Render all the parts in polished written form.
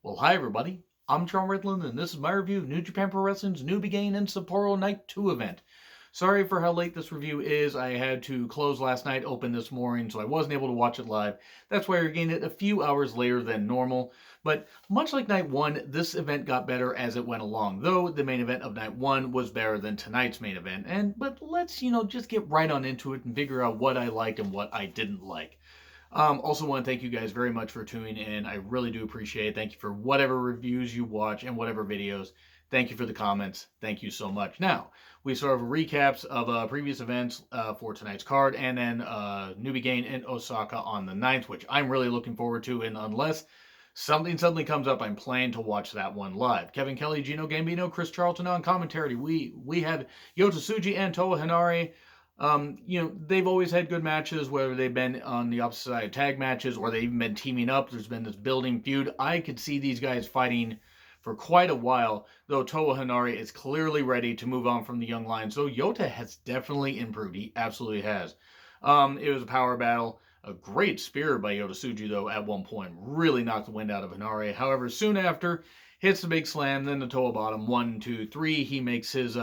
Well, hi everybody. I'm John Redland, and this is my review of New Japan Pro Wrestling's New Beginning in Sapporo Night 2 event. Sorry for how late this review is. I had to close last night, open this morning, so I wasn't able to watch it live. That's why you're getting it a few hours later than normal. But much like Night 1, this event got better as it went along, though the main event of Night 1 was better than tonight's main event. But let's, just get right on into it and figure out what I liked and what I didn't like. Also want to thank you guys very much for tuning in. I really do appreciate it. Thank you for whatever reviews you watch and whatever videos. Thank you for the comments. Thank you so much. Now, we sort of recaps of previous events for tonight's card, and then New Beginning in Osaka on the 9th, which I'm really looking forward to, and unless something suddenly comes up, I'm planning to watch that one live. Kevin Kelly, Gino Gambino, Chris Charlton on commentary. We had Yota Tsuji and Toa Hinare. They've always had good matches, whether they've been on the opposite side of tag matches or they've even been teaming up. There's been this building feud. I could see these guys fighting for quite a while, though Toa Hinare is clearly ready to move on from the Young Lions. So Yota has definitely improved. He absolutely has. It was a power battle. A great spear by Yota Tsuji, though, at one point. Really knocked the wind out of Hinare. However, soon after, hits the big slam, then the Toa bottom. 1, 2, 3. He makes his,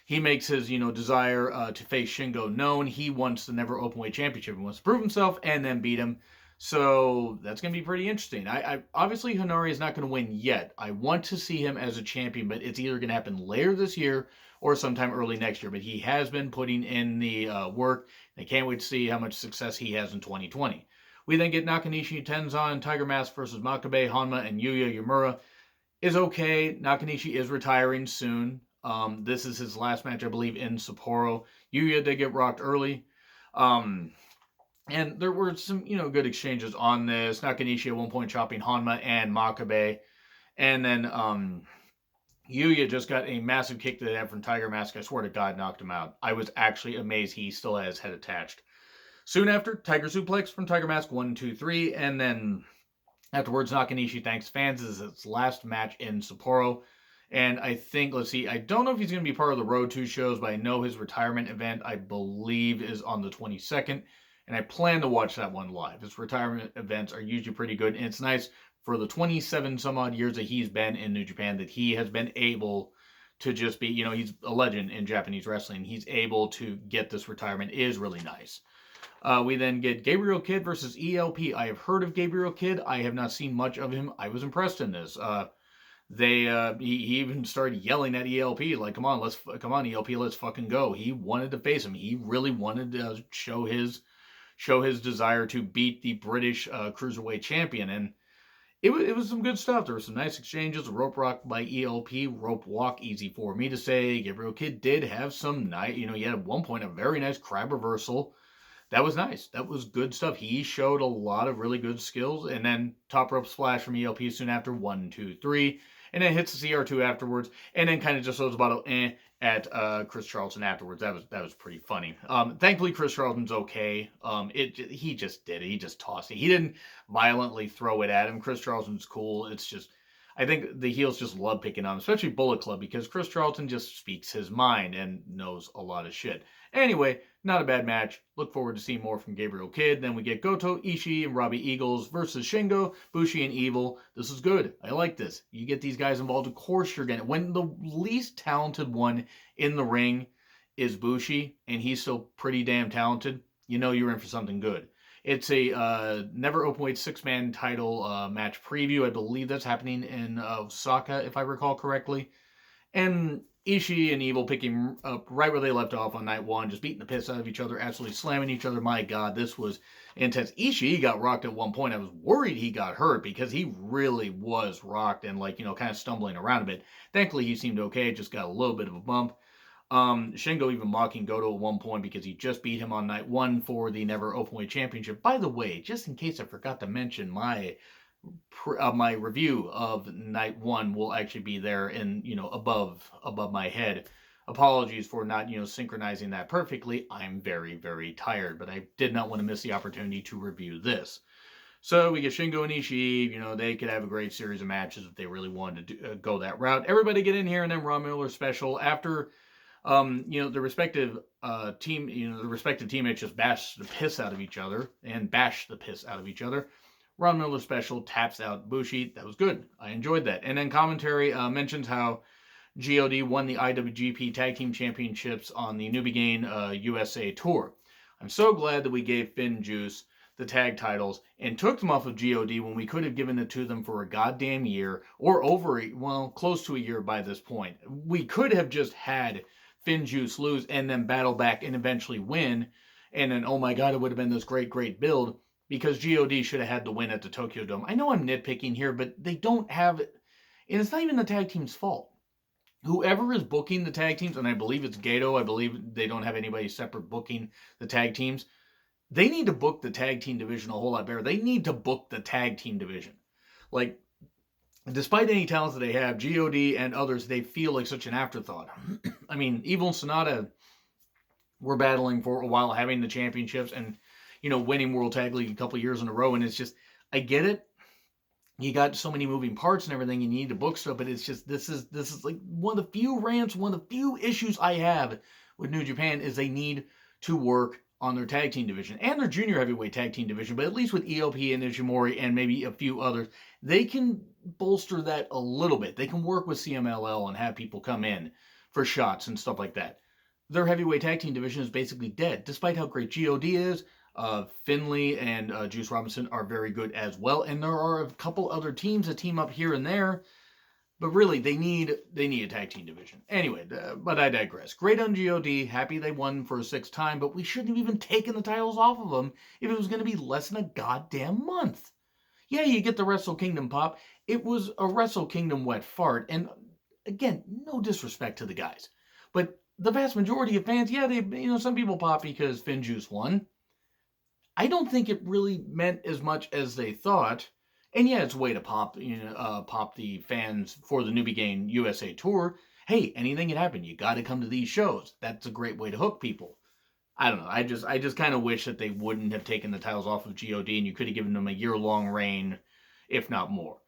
desire to face Shingo known. He wants the Never Openweight Championship. He wants to prove himself and then beat him. So that's going to be pretty interesting. I obviously Hinari is not going to win yet. I want to see him as a champion, but it's either going to happen later this year or sometime early next year. But he has been putting in the work. I can't wait to see how much success he has in 2020. We then get Nakanishi, Tenzan, Tiger Mask versus Makabe, Hanma, and Yuya Yamura. Is okay. Nakanishi is retiring soon. This is his last match, I believe, in Sapporo. Yuya did get rocked early. And there were some, good exchanges on this. Nakanishi at one point chopping Hanma and Makabe. And then Yuya just got a massive kick to the head from Tiger Mask. I swear to God, knocked him out. I was actually amazed he still has head attached. Soon after, Tiger Suplex from Tiger Mask, 1, 2, 3. And then afterwards, Nakanishi thanks fans. This is his last match in Sapporo. And I think, let's see, I don't know if he's going to be part of the Road 2 shows, but I know his retirement event, I believe, is on the 22nd. And I plan to watch that one live. His retirement events are usually pretty good. And it's nice for the 27 some odd years that he's been in New Japan that he has been able to just be, he's a legend in Japanese wrestling. He's able to get this retirement. It is really nice. We then get Gabriel Kidd versus ELP. I have heard of Gabriel Kidd. I have not seen much of him. I was impressed in this. He even started yelling at ELP like, come on ELP, let's fucking go. He wanted to face him. He really wanted to show his desire to beat the British cruiserweight champion, and it was some good stuff. There were some nice exchanges. Rope rock by ELP, rope walk, easy for me to say. Gabriel Kidd did have some nice, he had at one point a very nice crab reversal. That was nice. That was good stuff. He showed a lot of really good skills. And then top rope splash from ELP soon after. 1, 2, 3. And then hits the CR2 afterwards. And then kind of just throws a bottle at Chris Charlton afterwards. That was pretty funny. Thankfully, Chris Charlton's okay. He just did it. He just tossed it. He didn't violently throw it at him. Chris Charlton's cool. It's just, I think the heels just love picking on him, especially Bullet Club, because Chris Charlton just speaks his mind and knows a lot of shit. Anyway, not a bad match. Look forward to seeing more from Gabriel Kidd. Then we get Goto, Ishii, and Robbie Eagles versus Shingo, Bushi, and Evil. This is good. I like this. You get these guys involved. Of course you're going to. When the least talented one in the ring is Bushi, and he's still pretty damn talented, you're in for something good. It's a Never Openweight 6-man title match preview. I believe that's happening in Osaka, if I recall correctly. And Ishii and Evil picking up right where they left off on night 1, just beating the piss out of each other, absolutely slamming each other. My God, this was intense. Ishii got rocked at one point. I was worried he got hurt because he really was rocked and kind of stumbling around a bit. Thankfully, he seemed okay, just got a little bit of a bump. Shingo even mocking Goto at one point because he just beat him on night 1 for the Never Openweight Championship. By the way, just in case I forgot to mention, my review of night 1 will actually be there in above my head. Apologies for not synchronizing that perfectly. I'm very, very tired, but I did not want to miss the opportunity to review this. So we get Shingo and Ishii. They could have a great series of matches if they really wanted to go that route. Everybody get in here, and then Ron Miller special after. The respective teammates just bash the piss out of each other. Ron Miller special taps out Bushi. That was good. I enjoyed that. And then commentary mentions how God won the IWGP Tag Team Championships on the Newbie Game USA Tour. I'm so glad that we gave Finn Juice the tag titles and took them off of God when we could have given it to them for a goddamn year or close to a year by this point. We could have just had Finn Juice lose and then battle back and eventually win. And then, oh my God, it would have been this great, great build because God should have had the win at the Tokyo Dome. I know I'm nitpicking here, but they don't have, and it's not even the tag team's fault. Whoever is booking the tag teams, and I believe it's Gato, I believe they don't have anybody separate booking the tag teams. They need to book the tag team division a whole lot better. They need to book the tag team division. Like, despite any talents that they have, God and others, they feel like such an afterthought. I mean, Evil and Sonata were battling for a while, having the championships and, winning World Tag League a couple years in a row. And it's just, I get it. You got so many moving parts and everything, and you need to book stuff, but it's just, this is like one of the few rants, one of the few issues I have with New Japan is they need to work on their tag team division and their junior heavyweight tag team division, but at least with ELP and Ishimori and maybe a few others, they can bolster that a little bit. They can work with CMLL and have people come in for shots and stuff like that. Their heavyweight tag team division is basically dead, despite how great God is. Finley and Juice Robinson are very good as well, and there are a couple other teams that team up here and there, but really they need a tag team division. Anyway, but I digress. Great on God, happy they won for a sixth time, but we shouldn't have even taken the titles off of them if it was going to be less than a goddamn month. Yeah, you get the Wrestle Kingdom pop. It was a Wrestle Kingdom wet fart, and again, no disrespect to the guys, but the vast majority of fans, yeah, some people pop because Finn Juice won. I don't think it really meant as much as they thought. And yeah, it's a way to pop the fans for the Newbie Game USA Tour. Hey, anything can happen. You got to come to these shows. That's a great way to hook people. I don't know. I just kind of wish that they wouldn't have taken the titles off of God and you could have given them a year-long reign, if not more.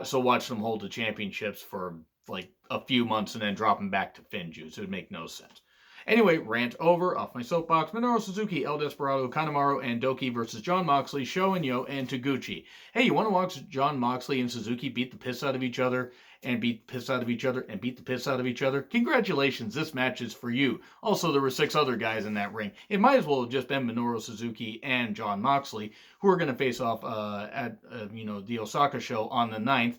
So watch them hold the championships for like a few months and then drop them back to Finn Juice. It would make no sense. Anyway, rant over, off my soapbox. Minoru Suzuki, El Desperado, Kanemaru, and Doki versus Jon Moxley, Sho and Yo, and Taguchi. Hey, you want to watch Jon Moxley and Suzuki beat the piss out of each other, and beat the piss out of each other, and beat the piss out of each other? Congratulations, this match is for you. Also, there were 6 other guys in that ring. It might as well have just been Minoru Suzuki and Jon Moxley, who are going to face off at the Osaka show on the 9th.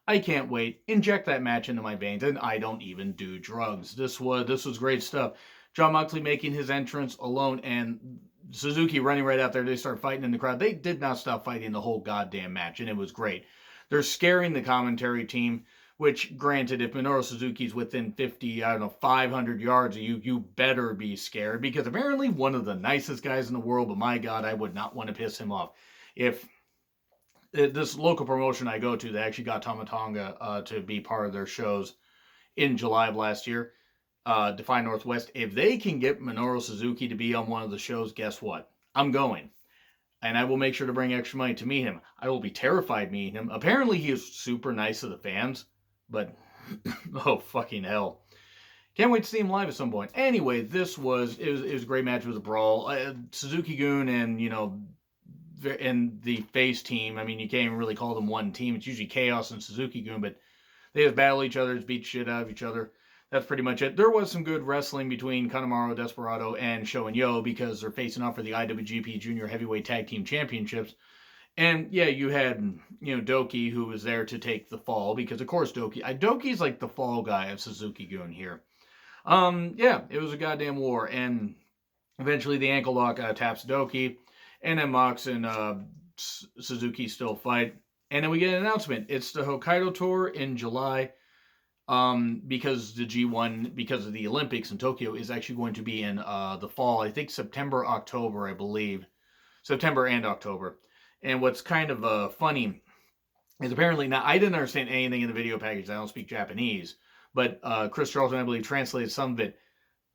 I can't wait. Inject that match into my veins, and I don't even do drugs. This was great stuff. Jon Moxley making his entrance alone, and Suzuki running right out there. They start fighting in the crowd. They did not stop fighting the whole goddamn match, and it was great. They're scaring the commentary team, which, granted, if Minoru Suzuki's within 500 yards of you, you better be scared, because apparently one of the nicest guys in the world, but my God, I would not want to piss him off. If this local promotion I go to, they actually got Tama Tonga to be part of their shows in July of last year, Defy Northwest, if they can get Minoru Suzuki to be on one of the shows, guess what? I'm going. And I will make sure to bring extra money to meet him. I will be terrified meeting him. Apparently he is super nice to the fans, but oh fucking hell. Can't wait to see him live at some point. Anyway, it was a great match. It was a brawl. Suzuki-gun and the face team, I mean, you can't even really call them one team. It's usually Chaos and Suzuki-gun, but they just battle each other, just beat shit out of each other. That's pretty much it. There was some good wrestling between Kanemaru, Desperado, and Sho and Yo because they're facing off for the IWGP Junior Heavyweight Tag Team Championships. And yeah, you had, Doki, who was there to take the fall because, of course, Doki's like the fall guy of Suzuki-gun here. Yeah, it was a goddamn war. And eventually the ankle lock taps Doki. And then Mox and Suzuki still fight. And then we get an announcement. It's the Hokkaido Tour in July. Because the G1, because of the Olympics in Tokyo, is actually going to be in the fall. I think September, October, I believe. September and October. And what's kind of funny is apparently, now I didn't understand anything in the video package. I don't speak Japanese. But Chris Charlton, I believe, translated some of it.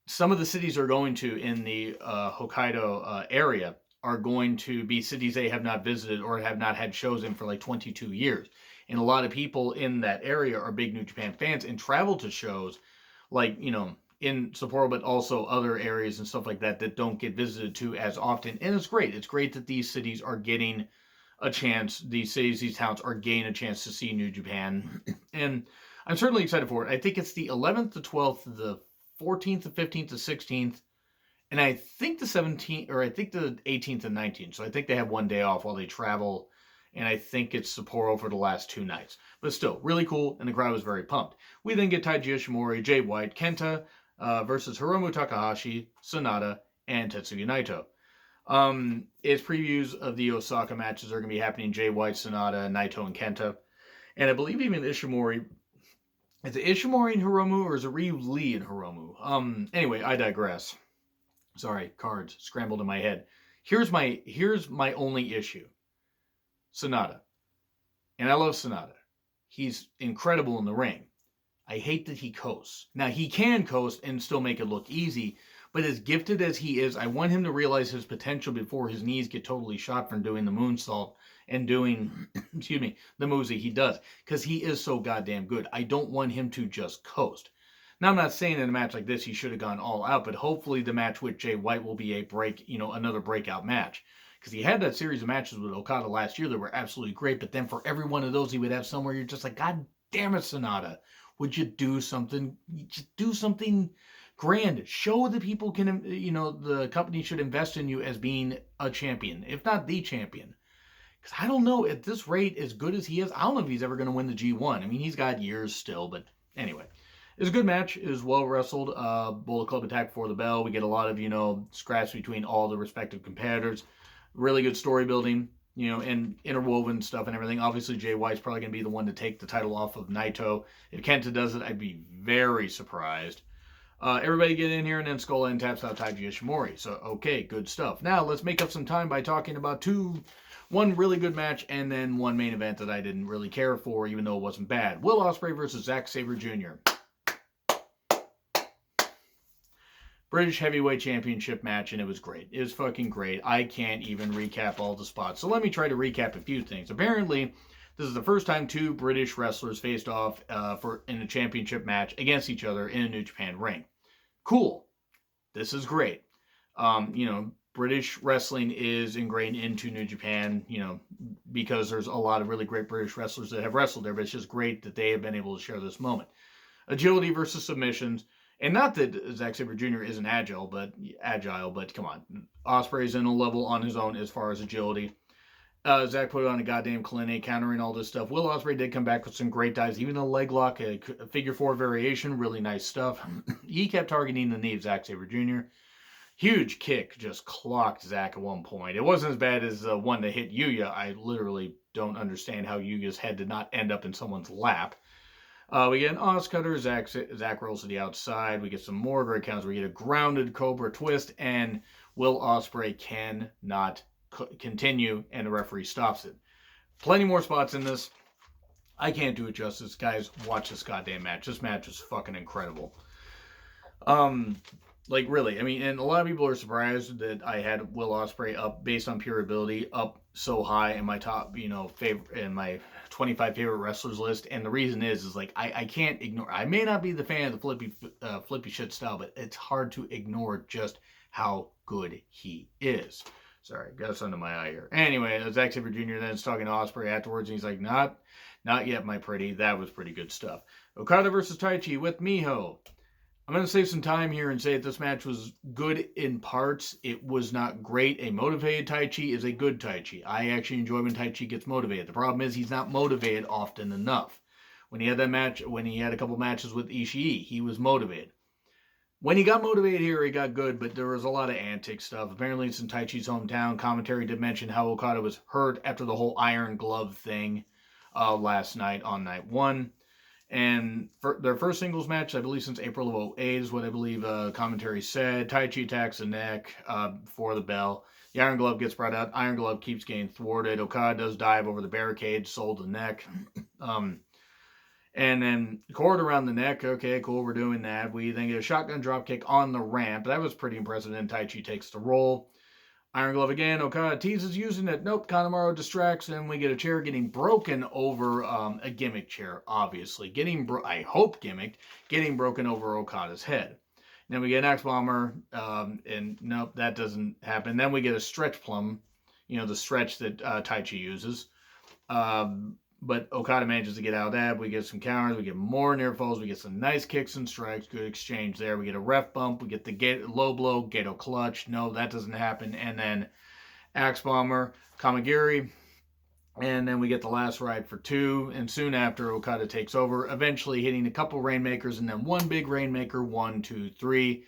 Some of the cities are going to in the Hokkaido area are going to be cities they have not visited or have not had shows in for like 22 years. And a lot of people in that area are big New Japan fans and travel to shows like, in Sapporo, but also other areas and stuff like that that don't get visited to as often. And it's great. It's great that these cities are getting a chance, these cities, these towns are gaining a chance to see New Japan. And I'm certainly excited for it. I think it's the 11th, the 12th, the 14th, the 15th, the 16th, and I think the 17th, or I think the 18th and 19th. So I think they have one day off while they travel. And I think it's Sapporo for the last 2 nights. But still, really cool, and the crowd was very pumped. We then get Taiji Ishimori, Jay White, Kenta versus Hiromu Takahashi, Sonata, and Tetsuya Naito. It's previews of the Osaka matches are going to be happening. Jay White, Sonata, Naito, and Kenta. And I believe even Ishimori. Is it Ishimori and Hiromu, or is it Ryu Lee and Hiromu? Anyway, I digress. Sorry, cards scrambled in my head. Here's my only issue. Sonata. And I love Sonata. He's incredible in the ring. I hate that he coasts. Now, he can coast and still make it look easy, but as gifted as he is, I want him to realize his potential before his knees get totally shot from doing the moonsault and doing, the moves that he does, because he is so goddamn good. I don't want him to just coast. Now, I'm not saying in a match like this he should have gone all out, but hopefully the match with Jay White will be another breakout match. Because he had that series of matches with Okada last year that were absolutely great, but then for every one of those, he would have somewhere you're just like, God damn it, Sonata. Would you do something? Just do something grand. Show the people the company should invest in you as being a champion, if not the champion. Because I don't know, at this rate, as good as he is, I don't know if he's ever going to win the G1. I mean, he's got years still, but anyway. It was a good match. It was well wrestled. Bullet Club attack before the bell. We get a lot of, scraps between all the respective competitors. Really good story building, and interwoven stuff and everything. Obviously, Jay White's probably going to be the one to take the title off of Naito. If Kenta does it, I'd be very surprised. Everybody get in here, and then Skull End taps out Taiji Ishimori. So, okay, good stuff. Now, let's make up some time by talking about one really good match, and then one main event that I didn't really care for, even though it wasn't bad. Will Ospreay versus Zack Sabre Jr. British Heavyweight Championship match, and it was great. It was fucking great. I can't even recap all the spots. So let me try to recap a few things. Apparently, this is the first time two British wrestlers faced off in a championship match against each other in a New Japan ring. Cool. This is great. British wrestling is ingrained into New Japan, because there's a lot of really great British wrestlers that have wrestled there, but it's just great that they have been able to share this moment. Agility versus submissions. And not that Zack Sabre Jr. isn't agile, but come on. Ospreay's in a level on his own as far as agility. Zack put on a goddamn clinic, countering all this stuff. Will Ospreay did come back with some great dives, even a leg lock, a figure four variation, really nice stuff. He kept targeting the knee of Zack Sabre Jr. Huge kick, just clocked Zack at one point. It wasn't as bad as the one that hit Yuya. I literally don't understand how Yuya's head did not end up in someone's lap. We get an Oz cutter. Zack rolls to the outside. We get some more great counts. We get a grounded Cobra twist, and Will Ospreay cannot continue, and the referee stops it. Plenty more spots in this. I can't do it justice. Guys, watch this goddamn match. This match is fucking incredible. Really, I mean, and a lot of people are surprised that I had Will Ospreay up based on pure ability, up so high in my top, favorite, in my 25 favorite wrestlers list. And the reason is I can't ignore. I may not be the fan of the flippy shit style, but it's hard to ignore just how good he is. Sorry, got something in my eye here. Anyway, Zack Sabre Jr. then is talking to Ospreay afterwards, and he's like, not yet, my pretty. That was pretty good stuff. Okada versus Taichi with Miho. I'm going to save some time here and say that this match was good in parts. It was not great. A motivated Taichi is a good Taichi. I actually enjoy when Taichi gets motivated. The problem is he's not motivated often enough. When he had a couple matches with Ishii, he was motivated. When he got motivated here, he got good, but there was a lot of antic stuff. Apparently it's in Taichi's hometown. Commentary did mention how Okada was hurt after the whole Iron Glove thing last night on night one. And for their first singles match, I believe since April of 2008 is what I believe commentary said. Taichi attacks the neck for the bell. The Iron Glove gets brought out. Iron Glove keeps getting thwarted. Okada does dive over the barricade, sold the neck. And then cord around the neck. Okay, cool, we're doing that. We then get a shotgun dropkick on the ramp. That was pretty impressive. Then Taichi takes the roll. Iron Glove again. Okada teases using it. Nope. Kanemaru distracts, and we get a chair getting broken over a gimmick chair, obviously. Getting broken over Okada's head. Then we get an X-Bomber, and nope, that doesn't happen. Then we get a stretch plum, the stretch that Taichi uses. But Okada manages to get out of that. We get some counters. We get more near falls. We get some nice kicks and strikes. Good exchange there. We get a ref bump. We get the low blow, Gedo clutch. No, that doesn't happen. And then Axe Bomber, Kamagiri. And then we get the last ride for 2. And soon after, Okada takes over, eventually hitting a couple Rainmakers and then one big Rainmaker. 1, 2, 3.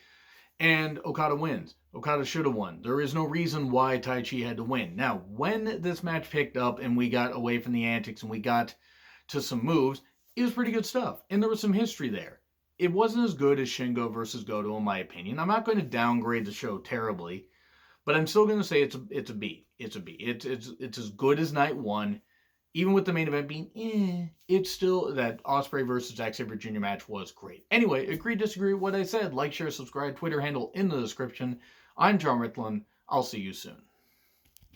And Okada wins. Okada should have won. There is no reason why Taichi had to win. Now, when this match picked up and we got away from the antics and we got to some moves, it was pretty good stuff. And there was some history there. It wasn't as good as Shingo versus Goto, in my opinion. I'm not going to downgrade the show terribly, but I'm still going to say it's a B. It's a B. It's as good as night 1. Even with the main event being, it's still that Ospreay versus Zack Sabre Jr. match was great. Anyway, agree, disagree with what I said. Like, share, subscribe, Twitter handle in the description. I'm John Rithlin. I'll see you soon.